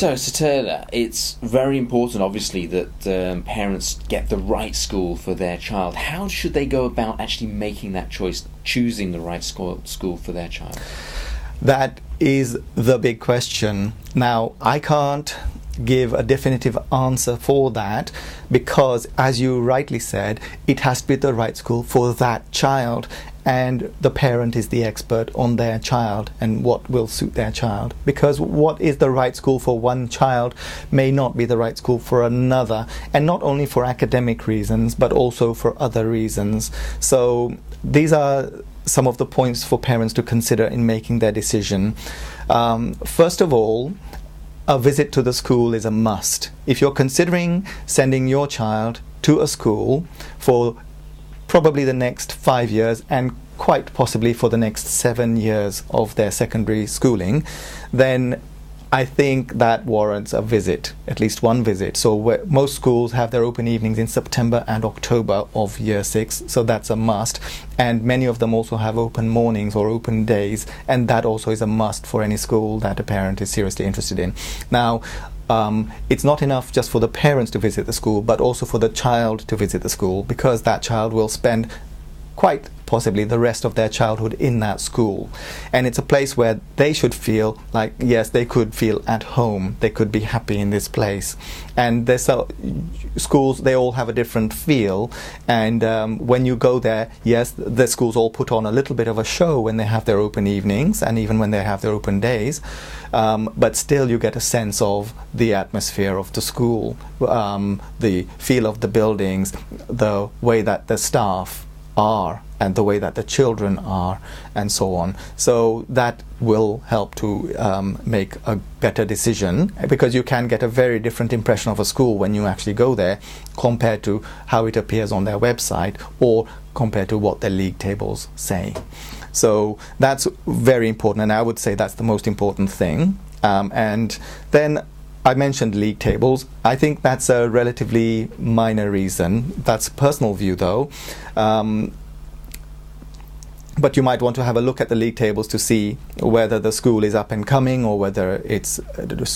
So Taylor, it's very important, obviously, that parents get the right school for their child. How should they go about actually making that choice, choosing the right school for their child? That is the big question. Now, I can't give a definitive answer for that because, as you rightly said, it has to be the right school for that child, and the parent is the expert on their child and what will suit their child, because what is the right school for one child may not be the right school for another, and not only for academic reasons but also for other reasons. So these are some of the points for parents to consider in making their decision. First of all, a visit to the school is a must. If you're considering sending your child to a school for probably the next 5 years and quite possibly for the next 7 years of their secondary schooling, then I think that warrants a visit, at least one visit. So most schools have their open evenings in September and October of year 6, so that's a must. And many of them also have open mornings or open days, and that also is a must for any school that a parent is seriously interested in. Now, it's not enough just for the parents to visit the school, but also for the child to visit the school, because that child will spend quite possibly the rest of their childhood in that school, and it's a place where they should feel like, yes, they could feel at home, they could be happy in this place. And there's schools, they all have a different feel, and when you go there, yes, the schools all put on a little bit of a show when they have their open evenings and even when they have their open days, but still you get a sense of the atmosphere of the school, the feel of the buildings, the way that the staff are and the way that the children are, and so on. So that will help to make a better decision, because you can get a very different impression of a school when you actually go there compared to how it appears on their website or compared to what their league tables say. So that's very important, and I would say that's the most important thing. And then I mentioned league tables. I think that's a relatively minor reason. That's a personal view, though. But you might want to have a look at the league tables to see whether the school is up and coming, or whether its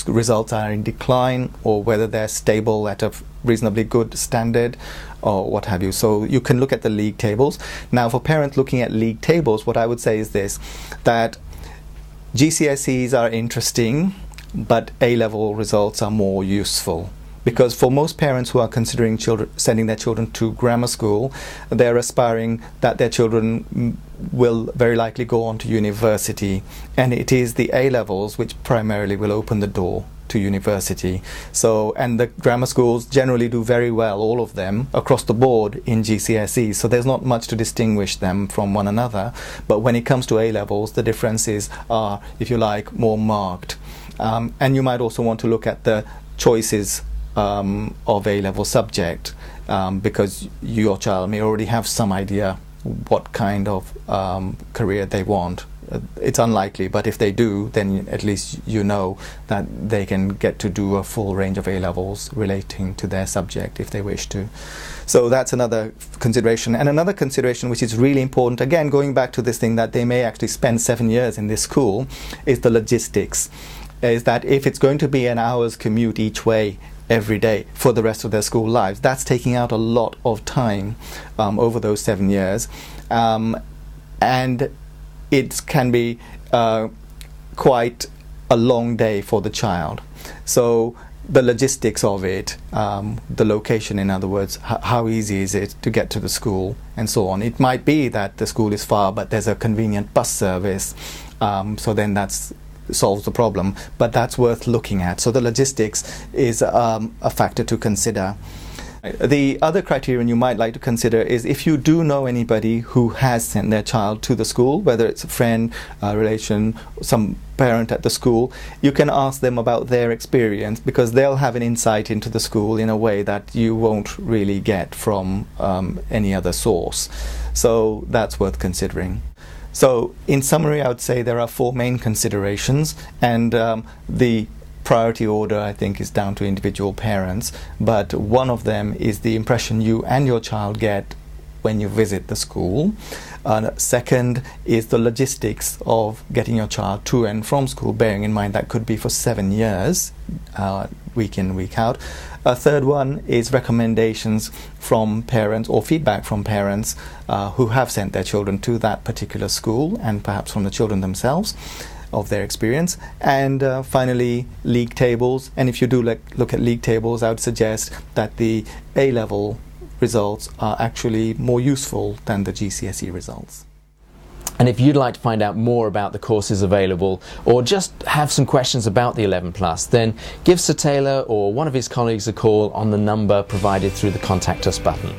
results are in decline, or whether they're stable at a reasonably good standard, or what have you. So you can look at the league tables. Now, for parents looking at league tables, what I would say is this, that GCSEs are interesting, but A-level results are more useful. Because for most parents who are considering sending their children to grammar school, they're aspiring that their children will very likely go on to university. And it is the A-levels which primarily will open the door to university. So, and the grammar schools generally do very well, all of them, across the board in GCSE. So there's not much to distinguish them from one another. But when it comes to A-levels, the differences are, if you like, more marked. And you might also want to look at the choices of A-level subject, because your child may already have some idea what kind of career they want. It's unlikely, but if they do, then at least you know that they can get to do a full range of A-levels relating to their subject if they wish to. So that's another consideration. And another consideration which is really important, again going back to this thing that they may actually spend 7 years in this school, is the logistics. Is that if it's going to be an hour's commute each way every day for the rest of their school lives, that's taking out a lot of time over those 7 years, and it can be quite a long day for the child. So the logistics of it, the location, in other words, how easy is it to get to the school and so on. It might be that the school is far, but there's a convenient bus service, so then that's solves the problem, but that's worth looking at. So the logistics is a factor to consider. The other criterion you might like to consider is if you do know anybody who has sent their child to the school, whether it's a friend, a relation, some parent at the school, you can ask them about their experience, because they'll have an insight into the school in a way that you won't really get from any other source. So that's worth considering. So in summary, I would say there are 4 main considerations, and the priority order, I think, is down to individual parents, but one of them is the impression you and your child get when you visit the school. Second is the logistics of getting your child to and from school, bearing in mind that could be for 7 years, week in, week out. A third one is recommendations from parents or feedback from parents who have sent their children to that particular school, and perhaps from the children themselves of their experience. And finally, league tables. And if you do look at league tables, I would suggest that the A-level results are actually more useful than the GCSE results. And if you'd like to find out more about the courses available, or just have some questions about the 11 Plus, then give Sir Tailor or one of his colleagues a call on the number provided through the Contact Us button.